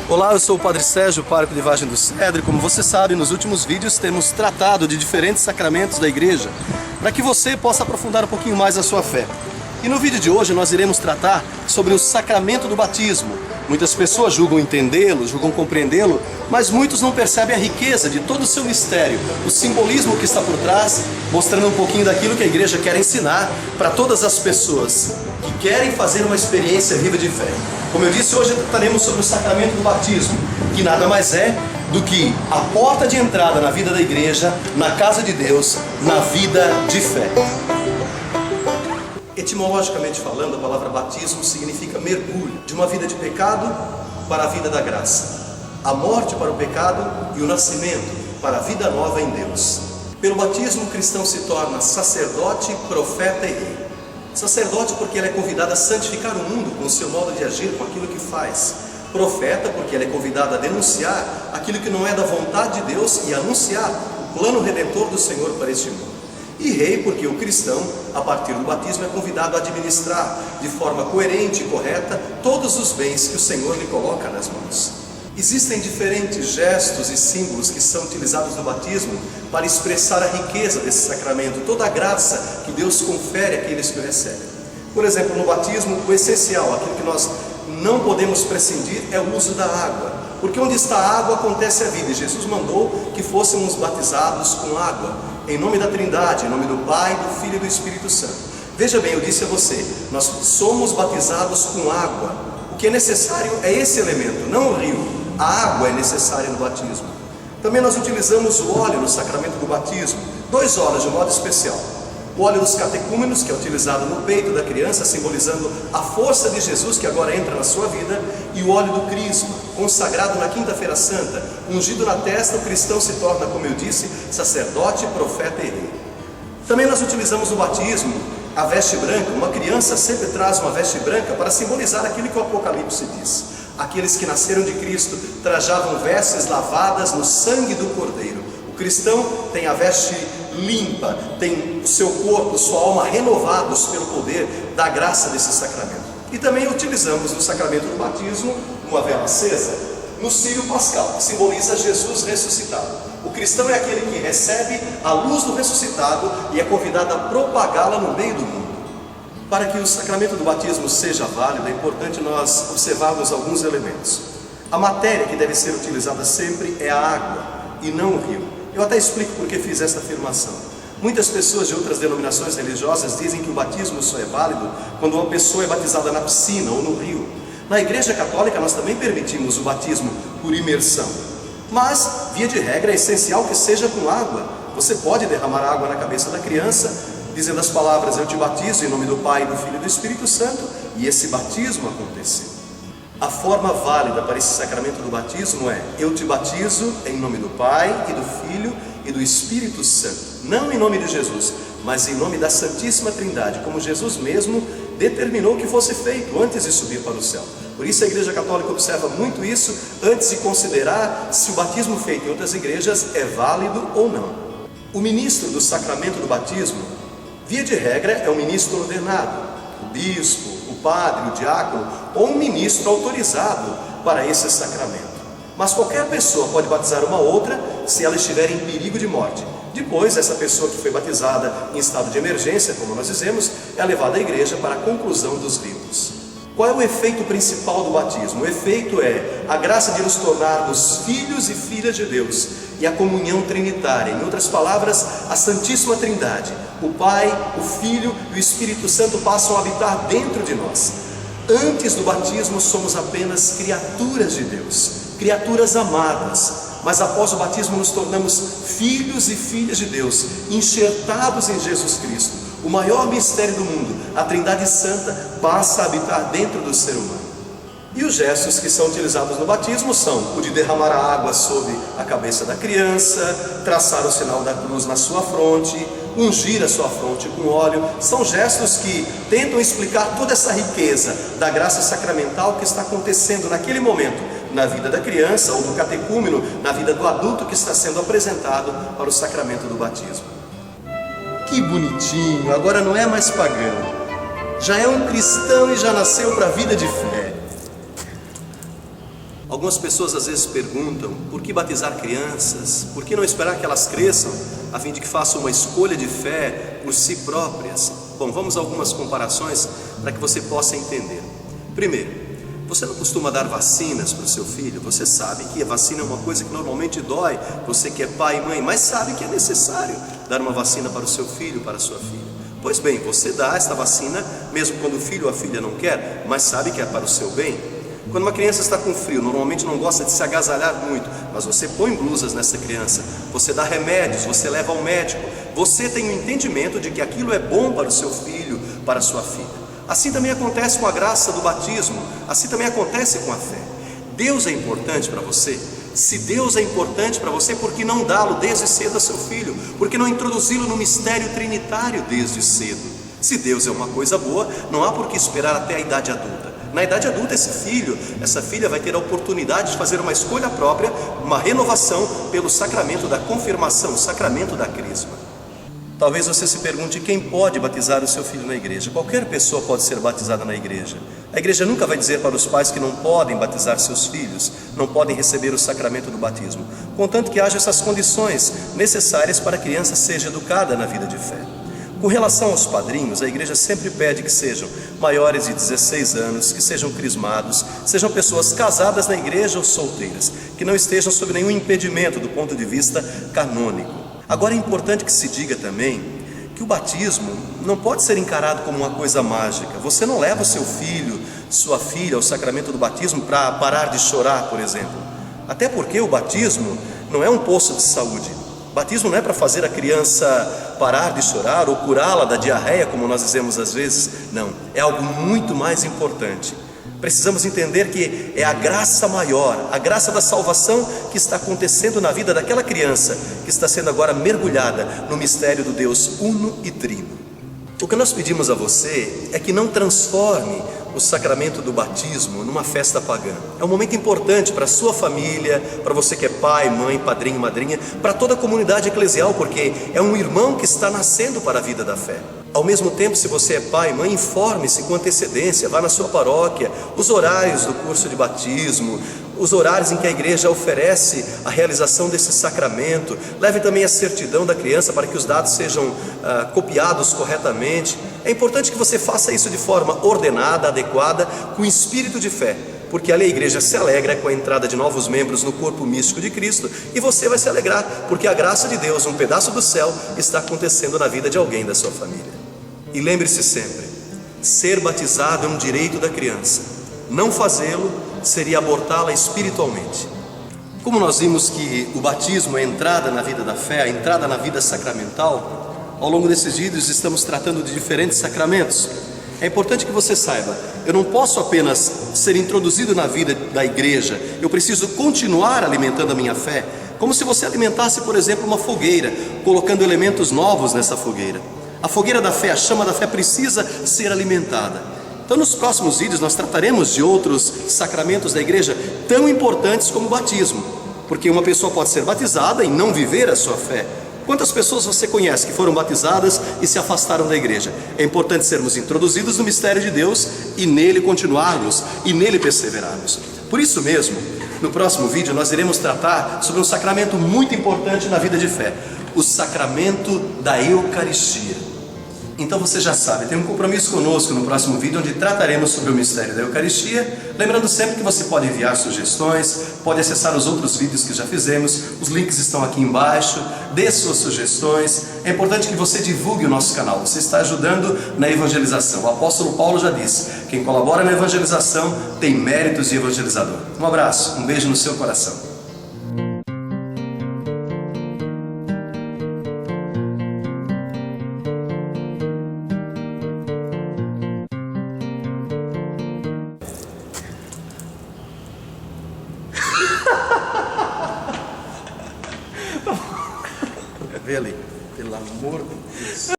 Olá, eu sou o Padre Sérgio, pároco de Vargem do Cedro. Como você sabe, nos últimos vídeos temos tratado de diferentes sacramentos da igreja para que você possa aprofundar um pouquinho mais a sua fé. E no vídeo de hoje nós iremos tratar sobre o sacramento do batismo. Muitas pessoas julgam entendê-lo, julgam compreendê-lo, mas muitos não percebem a riqueza de todo o seu mistério, o simbolismo que está por trás, mostrando um pouquinho daquilo que a igreja quer ensinar para todas as pessoas que querem fazer uma experiência viva de fé. Como eu disse, hoje trataremos sobre o sacramento do batismo, que nada mais é do que a porta de entrada na vida da igreja, na casa de Deus, na vida de fé. Etimologicamente falando, a palavra batismo significa mergulho de uma vida de pecado para a vida da graça, a morte para o pecado e o nascimento para a vida nova em Deus. Pelo batismo, o cristão se torna sacerdote, profeta e rei. Sacerdote porque ele é convidado a santificar o mundo com o seu modo de agir, com aquilo que faz. Profeta porque ele é convidado a denunciar aquilo que não é da vontade de Deus e anunciar o plano redentor do Senhor para este mundo. E rei porque o cristão, a partir do batismo, é convidado a administrar de forma coerente e correta todos os bens que o Senhor lhe coloca nas mãos. Existem diferentes gestos e símbolos que são utilizados no batismo para expressar a riqueza desse sacramento, toda a graça que Deus confere àqueles que o recebem. Por exemplo, no batismo, o essencial, aquilo que nós não podemos prescindir, é o uso da água, porque onde está a água acontece a vida, e Jesus mandou que fôssemos batizados com água, em nome da Trindade, em nome do Pai, do Filho e do Espírito Santo. Veja bem, eu disse a você, nós somos batizados com água. O que é necessário é esse elemento, não o rio. A água é necessária no batismo. Também nós utilizamos o óleo no sacramento do batismo, 2 óleos de modo especial. O óleo dos catecúmenos, que é utilizado no peito da criança, simbolizando a força de Jesus que agora entra na sua vida, e o óleo do crisma, consagrado na quinta-feira santa, ungido na testa, o cristão se torna, como eu disse, sacerdote, profeta e rei. Também nós utilizamos no batismo a veste branca. Uma criança sempre traz uma veste branca para simbolizar aquilo que o Apocalipse diz. Aqueles que nasceram de Cristo trajavam vestes lavadas no sangue do Cordeiro. O cristão tem a veste limpa, tem o seu corpo, sua alma renovados pelo poder da graça desse sacramento. E também utilizamos no sacramento do batismo uma vela acesa no círio pascal, que simboliza Jesus ressuscitado. O cristão é aquele que recebe a luz do ressuscitado e é convidado a propagá-la no meio do mundo. Para que o sacramento do batismo seja válido, é importante nós observarmos alguns elementos. A matéria que deve ser utilizada sempre é a água e não o rio. Eu até explico por que fiz esta afirmação. Muitas pessoas de outras denominações religiosas dizem que o batismo só é válido quando uma pessoa é batizada na piscina ou no rio. Na Igreja Católica nós também permitimos o batismo por imersão, mas, via de regra, é essencial que seja com água. Você pode derramar água na cabeça da criança, dizendo as palavras: eu te batizo em nome do Pai, do Filho e do Espírito Santo, e esse batismo aconteceu. A forma válida para esse sacramento do batismo é: eu te batizo em nome do Pai e do Filho e do Espírito Santo, não em nome de Jesus, mas em nome da Santíssima Trindade, como Jesus mesmo determinou que fosse feito antes de subir para o céu. Por isso a Igreja Católica observa muito isso antes de considerar se o batismo feito em outras igrejas é válido ou não. O ministro do sacramento do batismo, via de regra, é um ministro ordenado, o bispo, o padre, o diácono, ou um ministro autorizado para esse sacramento. Mas qualquer pessoa pode batizar uma outra se ela estiver em perigo de morte. Depois, essa pessoa que foi batizada em estado de emergência, como nós dizemos, é levada à igreja para a conclusão dos ritos. Qual é o efeito principal do batismo? O efeito é a graça de nos tornarmos filhos e filhas de Deus e a comunhão trinitária. Em outras palavras, a Santíssima Trindade, o Pai, o Filho e o Espírito Santo passam a habitar dentro de nós. Antes do batismo somos apenas criaturas de Deus, criaturas amadas. Mas após o batismo nos tornamos filhos e filhas de Deus, enxertados em Jesus Cristo. O maior mistério do mundo, a Trindade Santa, passa a habitar dentro do ser humano. E os gestos que são utilizados no batismo são o de derramar a água sobre a cabeça da criança, traçar o sinal da cruz na sua fronte, ungir a sua fronte com óleo. São gestos que tentam explicar toda essa riqueza da graça sacramental que está acontecendo naquele momento, na vida da criança ou do catecúmeno, na vida do adulto que está sendo apresentado para o sacramento do batismo. Que bonitinho, agora não é mais pagão, já é um cristão e já nasceu para a vida de fé. Algumas pessoas às vezes perguntam: por que batizar crianças? Por que não esperar que elas cresçam, a fim de que façam uma escolha de fé por si próprias? Bom, vamos a algumas comparações para que você possa entender. Primeiro, você não costuma dar vacinas para o seu filho? Você sabe que a vacina é uma coisa que normalmente dói, você que é pai e mãe, mas sabe que é necessário dar uma vacina para o seu filho, para a sua filha. Pois bem, você dá esta vacina mesmo quando o filho ou a filha não quer, mas sabe que é para o seu bem. Quando uma criança está com frio, normalmente não gosta de se agasalhar muito, mas você põe blusas nessa criança, você dá remédios, você leva ao médico, você tem o entendimento de que aquilo é bom para o seu filho, para a sua filha. Assim também acontece com a graça do batismo, assim também acontece com a fé. Deus é importante para você? Se Deus é importante para você, por que não dá-lo desde cedo a seu filho? Por que não introduzi-lo no mistério trinitário desde cedo? Se Deus é uma coisa boa, não há por que esperar até a idade adulta. Na idade adulta, esse filho, essa filha vai ter a oportunidade de fazer uma escolha própria, uma renovação pelo sacramento da confirmação, o sacramento da crisma. Talvez você se pergunte: quem pode batizar o seu filho na igreja? Qualquer pessoa pode ser batizada na igreja. A igreja nunca vai dizer para os pais que não podem batizar seus filhos, não podem receber o sacramento do batismo, contanto que haja essas condições necessárias para a criança seja educada na vida de fé. Com relação aos padrinhos, a igreja sempre pede que sejam maiores de 16 anos, que sejam crismados, sejam pessoas casadas na igreja ou solteiras, que não estejam sob nenhum impedimento do ponto de vista canônico. Agora é importante que se diga também que o batismo não pode ser encarado como uma coisa mágica. Você não leva o seu filho, sua filha ao sacramento do batismo para parar de chorar, por exemplo. Até porque o batismo não é um posto de saúde. O batismo não é para fazer a criança parar de chorar ou curá-la da diarreia, como nós dizemos às vezes. Não, é algo muito mais importante. Precisamos entender que é a graça maior, a graça da salvação que está acontecendo na vida daquela criança, que está sendo agora mergulhada no mistério do Deus uno e trino. O que nós pedimos a você é que não transforme o sacramento do batismo numa festa pagã. É um momento importante para a sua família, para você que é pai, mãe, padrinho, madrinha, para toda a comunidade eclesial, porque é um irmão que está nascendo para a vida da fé. Ao mesmo tempo, se você é pai, mãe, informe-se com antecedência, vá na sua paróquia, os horários do curso de batismo, os horários em que a igreja oferece a realização desse sacramento. Leve também a certidão da criança para que os dados sejam copiados corretamente. É importante que você faça isso de forma ordenada, adequada, com espírito de fé, porque ali a igreja se alegra com a entrada de novos membros no corpo místico de Cristo, e você vai se alegrar, porque a graça de Deus, um pedaço do céu, está acontecendo na vida de alguém da sua família. E lembre-se sempre, ser batizado é um direito da criança. Não fazê-lo seria abortá-la espiritualmente. Como nós vimos que o batismo é a entrada na vida da fé, a entrada na vida sacramental, ao longo desses vídeos estamos tratando de diferentes sacramentos. É importante que você saiba, eu não posso apenas ser introduzido na vida da igreja, eu preciso continuar alimentando a minha fé, como se você alimentasse, por exemplo, uma fogueira, colocando elementos novos nessa fogueira. A fogueira da fé, a chama da fé precisa ser alimentada. Então nos próximos vídeos nós trataremos de outros sacramentos da igreja tão importantes como o batismo, porque uma pessoa pode ser batizada e não viver a sua fé. Quantas pessoas você conhece que foram batizadas e se afastaram da igreja? É importante sermos introduzidos no mistério de Deus e nele continuarmos e nele perseverarmos. Por isso mesmo, no próximo vídeo nós iremos tratar sobre um sacramento muito importante na vida de fé, o sacramento da Eucaristia. Então você já sabe, tem um compromisso conosco no próximo vídeo, onde trataremos sobre o mistério da Eucaristia. Lembrando sempre que você pode enviar sugestões, pode acessar os outros vídeos que já fizemos, os links estão aqui embaixo, dê suas sugestões. É importante que você divulgue o nosso canal, você está ajudando na evangelização. O apóstolo Paulo já disse, quem colabora na evangelização tem méritos de evangelizador. Um abraço, um beijo no seu coração. Vê ali, pelo amor de Deus.